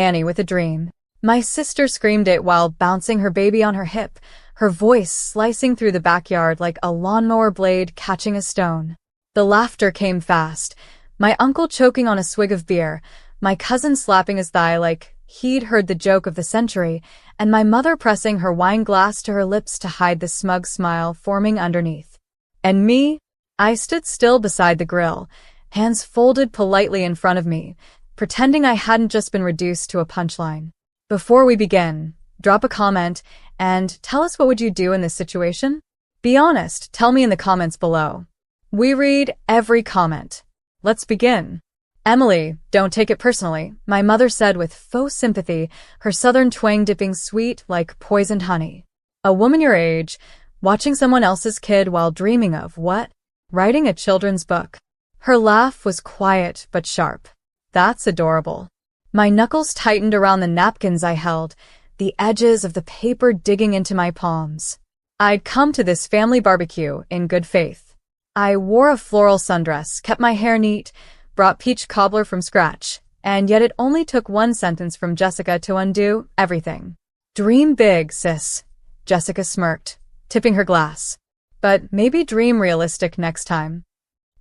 Annie with a dream. My sister screamed it while bouncing her baby on her hip, her voice slicing through the backyard like a lawnmower blade catching a stone. The laughter came fast, my uncle choking on a swig of beer, my cousin slapping his thigh like he'd heard the joke of the century, and my mother pressing her wine glass to her lips to hide the smug smile forming underneath. And me? I stood still beside the grill, hands folded politely in front of me, pretending I hadn't just been reduced to a punchline. Before we begin, drop a comment and tell us what would you do in this situation? Be honest, tell me in the comments below. We read every comment. Let's begin. Emily, don't take it personally, my mother said with faux sympathy, her southern twang dipping sweet like poisoned honey. A woman your age, watching someone else's kid while dreaming of what? Writing a children's book. Her laugh was quiet but sharp. That's adorable. My knuckles tightened around the napkins I held, the edges of the paper digging into my palms. I'd come to this family barbecue in good faith. I wore a floral sundress, kept my hair neat, brought peach cobbler from scratch, and yet it only took one sentence from Jessica to undo everything. Dream big, sis, Jessica smirked, tipping her glass. But maybe dream realistic next time.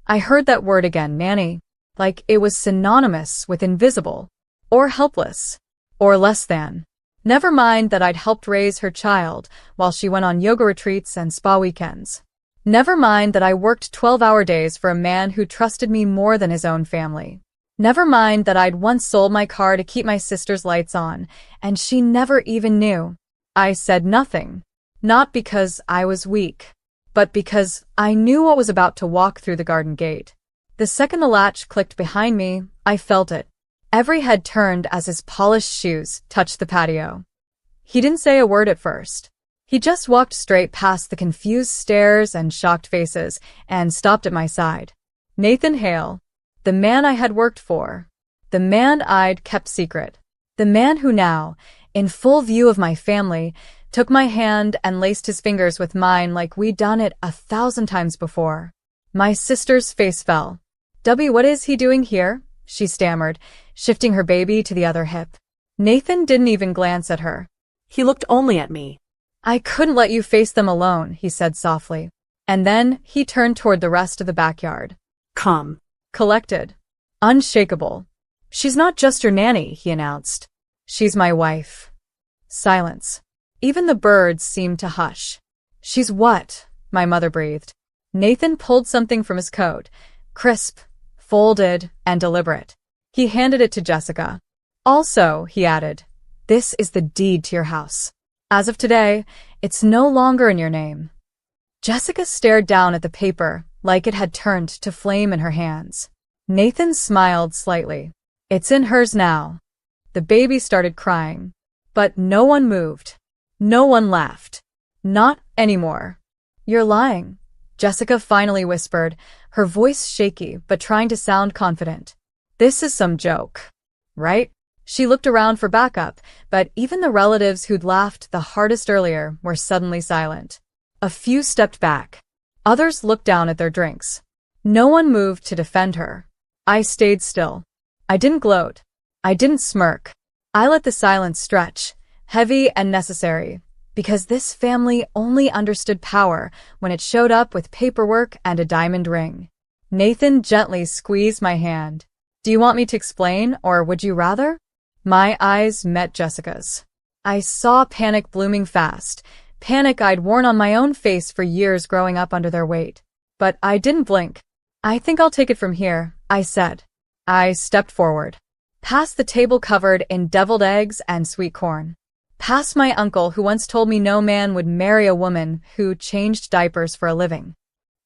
I heard that word again, nanny, like it was synonymous with invisible, or helpless, or less than. Never mind that I'd helped raise her child while she went on yoga retreats and spa weekends. Never mind that I worked 12-hour days for a man who trusted me more than his own family. Never mind that I'd once sold my car to keep my sister's lights on, and she never even knew. I said nothing, not because I was weak, but because I knew what was about to walk through the garden gate. The second the latch clicked behind me, I felt it. Every head turned as his polished shoes touched the patio. He didn't say a word at first. He just walked straight past the confused stares and shocked faces and stopped at my side. Nathan Hale, the man I had worked for, the man I'd kept secret, the man who now, in full view of my family, took my hand and laced his fingers with mine like we'd done it 1,000 times before. My sister's face fell. What is he doing here? She stammered, shifting her baby to the other hip. Nathan didn't even glance at her. He looked only at me. I couldn't let you face them alone, he said softly. And then he turned toward the rest of the backyard. Come. Collected. Unshakable. She's not just your nanny, he announced. She's my wife. Silence. Even the birds seemed to hush. She's what? My mother breathed. Nathan pulled something from his coat, crisp, folded, and deliberate. He handed it to Jessica. Also, he added, this is the deed to your house. As of today, it's no longer in your name. Jessica stared down at the paper like it had turned to flame in her hands. Nathan smiled slightly. It's in hers now. The baby started crying, but no one moved. No one laughed. Not anymore. You're lying, Jessica finally whispered, her voice shaky but trying to sound confident. This is some joke, right? She looked around for backup, but even the relatives who'd laughed the hardest earlier were suddenly silent. A few stepped back. Others looked down at their drinks. No one moved to defend her. I stayed still. I didn't gloat. I didn't smirk. I let the silence stretch, heavy and necessary, because this family only understood power when it showed up with paperwork and a diamond ring. Nathan gently squeezed my hand. Do you want me to explain, or would you rather? My eyes met Jessica's. I saw panic blooming fast, panic I'd worn on my own face for years growing up under their weight. But I didn't blink. I think I'll take it from here, I said. I stepped forward. Past the table covered in deviled eggs and sweet corn. Past my uncle who once told me no man would marry a woman who changed diapers for a living.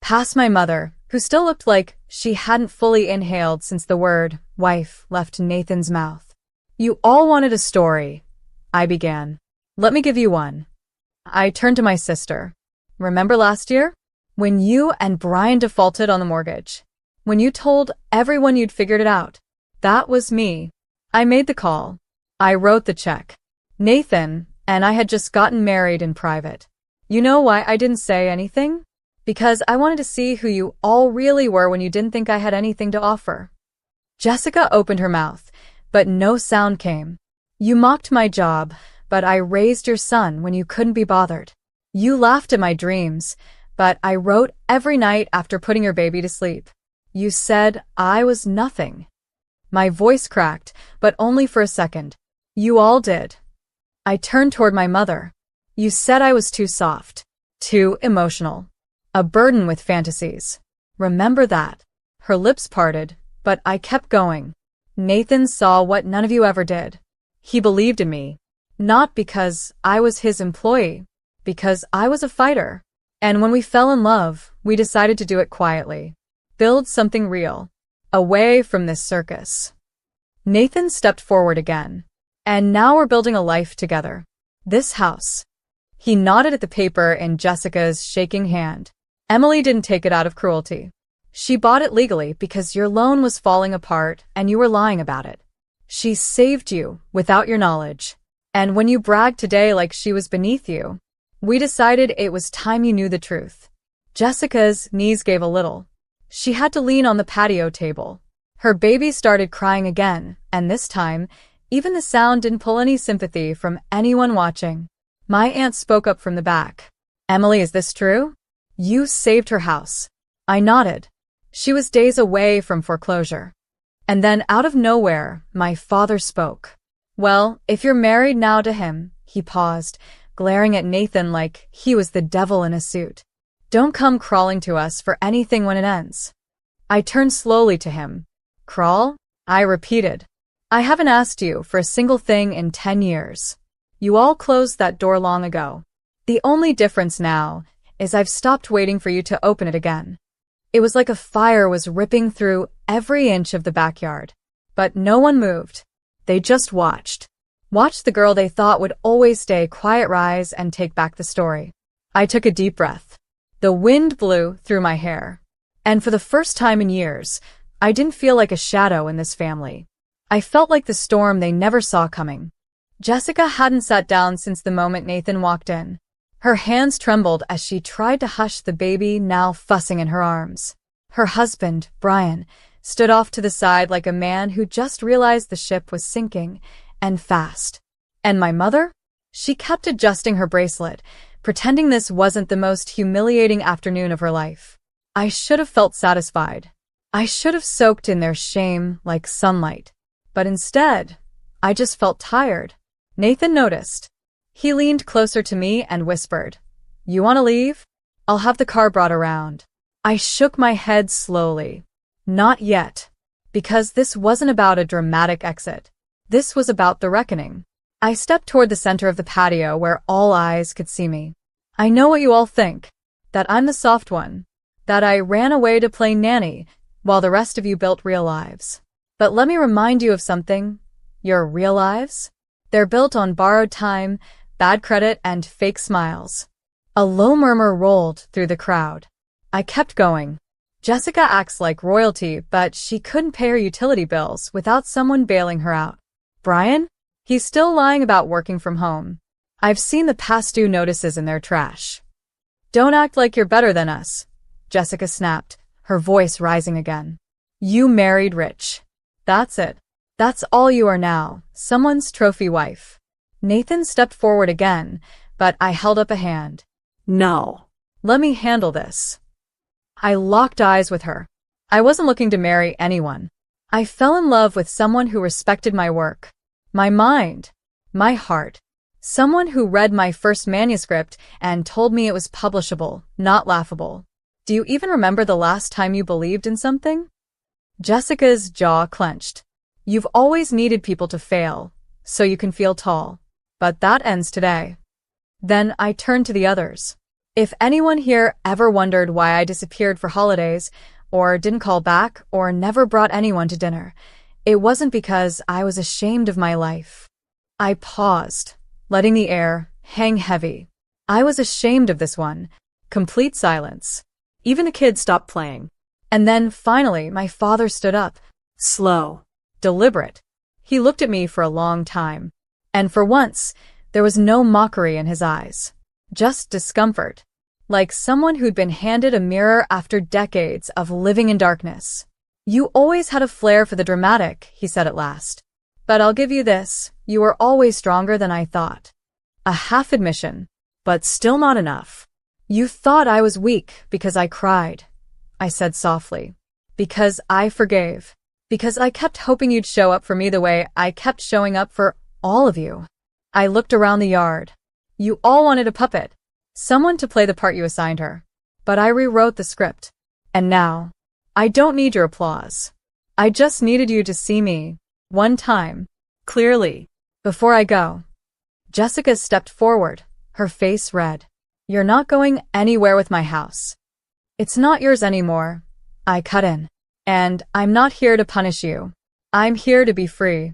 Past my mother, who still looked like she hadn't fully inhaled since the word wife left Nathan's mouth. You all wanted a story, I began. Let me give you one. I turned to my sister. Remember last year? When you and Brian defaulted on the mortgage. When you told everyone you'd figured it out. That was me. I made the call. I wrote the check. Nathan and I had just gotten married in private. You know why I didn't say anything? Because I wanted to see who you all really were when you didn't think I had anything to offer. Jessica opened her mouth, but no sound came. You mocked my job, but I raised your son when you couldn't be bothered. You laughed at my dreams, but I wrote every night after putting your baby to sleep. You said I was nothing. My voice cracked, but only for a second. You all did. I turned toward my mother. You said I was too soft, too emotional, a burden with fantasies. Remember that. Her lips parted, but I kept going. Nathan saw what none of you ever did. He believed in me, not because I was his employee, because I was a fighter. And when we fell in love, we decided to do it quietly. Build something real, away from this circus. Nathan stepped forward again. And now we're building a life together. This house. He nodded at the paper in Jessica's shaking hand. Emily didn't take it out of cruelty. She bought it legally because your loan was falling apart and you were lying about it. She saved you without your knowledge. And when you bragged today like she was beneath you, we decided it was time you knew the truth. Jessica's knees gave a little. She had to lean on the patio table. Her baby started crying again, and this time, even the sound didn't pull any sympathy from anyone watching. My aunt spoke up from the back. Emily, is this true? You saved her house. I nodded. She was days away from foreclosure. And then out of nowhere, my father spoke. Well, if you're married now to him, he paused, glaring at Nathan like he was the devil in a suit. Don't come crawling to us for anything when it ends. I turned slowly to him. Crawl? I repeated. I haven't asked you for a single thing in 10 years. You all closed that door long ago. The only difference now is I've stopped waiting for you to open it again. It was like a fire was ripping through every inch of the backyard. But no one moved. They just watched. Watched the girl they thought would always stay quiet rise and take back the story. I took a deep breath. The wind blew through my hair. And for the first time in years, I didn't feel like a shadow in this family. I felt like the storm they never saw coming. Jessica hadn't sat down since the moment Nathan walked in. Her hands trembled as she tried to hush the baby now fussing in her arms. Her husband, Brian, stood off to the side like a man who just realized the ship was sinking, and fast. And my mother? She kept adjusting her bracelet, pretending this wasn't the most humiliating afternoon of her life. I should have felt satisfied. I should have soaked in their shame like sunlight. But instead, I just felt tired. Nathan noticed. He leaned closer to me and whispered, You want to leave? I'll have the car brought around. I shook my head slowly. Not yet. Because this wasn't about a dramatic exit. This was about the reckoning. I stepped toward the center of the patio where all eyes could see me. I know what you all think. That I'm the soft one. That I ran away to play nanny while the rest of you built real lives. But let me remind you of something. Your real lives? They're built on borrowed time, bad credit, and fake smiles. A low murmur rolled through the crowd. I kept going. Jessica acts like royalty, but she couldn't pay her utility bills without someone bailing her out. Brian? He's still lying about working from home. I've seen the past due notices in their trash. Don't act like you're better than us, Jessica snapped, her voice rising again. You married rich. That's it. That's all you are now, someone's trophy wife. Nathan stepped forward again, but I held up a hand. No. Let me handle this. I locked eyes with her. I wasn't looking to marry anyone. I fell in love with someone who respected my work, my mind, my heart. Someone who read my first manuscript and told me it was publishable, not laughable. Do you even remember the last time you believed in something? Jessica's jaw clenched. You've always needed people to fail, so you can feel tall. But that ends today. Then I turned to the others. If anyone here ever wondered why I disappeared for holidays, or didn't call back, or never brought anyone to dinner, it wasn't because I was ashamed of my life. I paused, letting the air hang heavy. I was ashamed of this one. Complete silence. Even the kids stopped playing. And then, finally, my father stood up. Slow. Deliberate. He looked at me for a long time. And for once, there was no mockery in his eyes. Just discomfort. Like someone who'd been handed a mirror after decades of living in darkness. You always had a flair for the dramatic, he said at last. But I'll give you this, you were always stronger than I thought. A half admission. But still not enough. You thought I was weak because I cried, I said softly. Because I forgave. Because I kept hoping you'd show up for me the way I kept showing up for all of you. I looked around the yard. You all wanted a puppet. Someone to play the part you assigned her. But I rewrote the script. And now, I don't need your applause. I just needed you to see me, one time, clearly. Before I go. Jessica stepped forward, her face red. You're not going anywhere with my house. It's not yours anymore. I cut in. And I'm not here to punish you. I'm here to be free.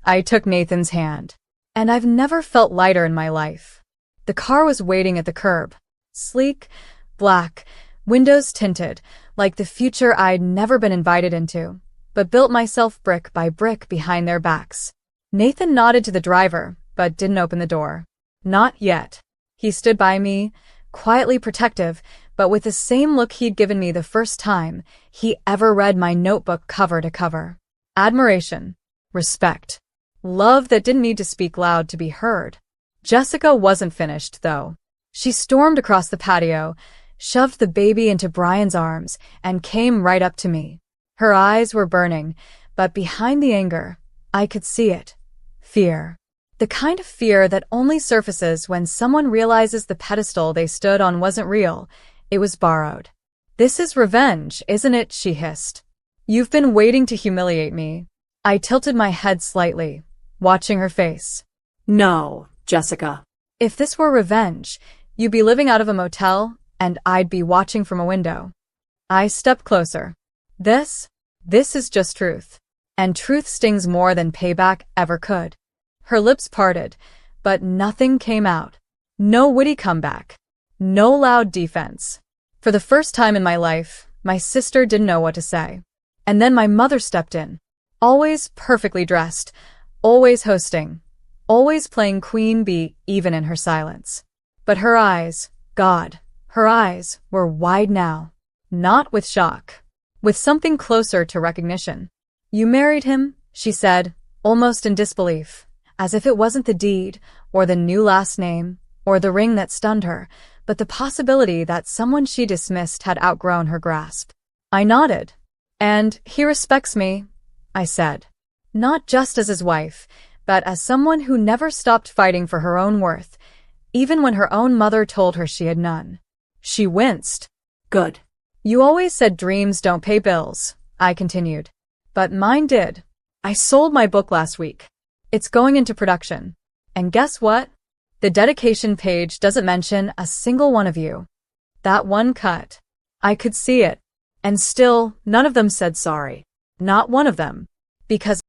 I took Nathan's hand. And I've never felt lighter in my life. The car was waiting at the curb. Sleek, black, windows tinted, like the future I'd never been invited into, but built myself brick by brick behind their backs. Nathan nodded to the driver, but didn't open the door. Not yet. He stood by me, quietly protective, but with the same look he'd given me the first time he ever read my notebook cover to cover. Admiration, respect, love that didn't need to speak loud to be heard. Jessica wasn't finished, though. She stormed across the patio, shoved the baby into Brian's arms, and came right up to me. Her eyes were burning, but behind the anger, I could see it. Fear. The kind of fear that only surfaces when someone realizes the pedestal they stood on wasn't real. It was borrowed. This is revenge, isn't it? She hissed. You've been waiting to humiliate me. I tilted my head slightly, watching her face. No, Jessica. If this were revenge, you'd be living out of a motel, and I'd be watching from a window. I stepped closer. This is just truth. And truth stings more than payback ever could. Her lips parted, but nothing came out. No witty comeback. No loud defense. For the first time in my life, my sister didn't know what to say. And then my mother stepped in. Always perfectly dressed, always hosting, always playing queen bee even in her silence. But her eyes, God, her eyes were wide now. Not with shock. With something closer to recognition. You married him, she said, almost in disbelief, as if it wasn't the deed, or the new last name, or the ring that stunned her, but the possibility that someone she dismissed had outgrown her grasp. I nodded. And he respects me, I said. Not just as his wife, but as someone who never stopped fighting for her own worth, even when her own mother told her she had none. She winced. Good. You always said dreams don't pay bills, I continued. But mine did. I sold my book last week. It's going into production. And guess what? The dedication page doesn't mention a single one of you. That one cut. I could see it. And still, none of them said sorry. Not one of them. Because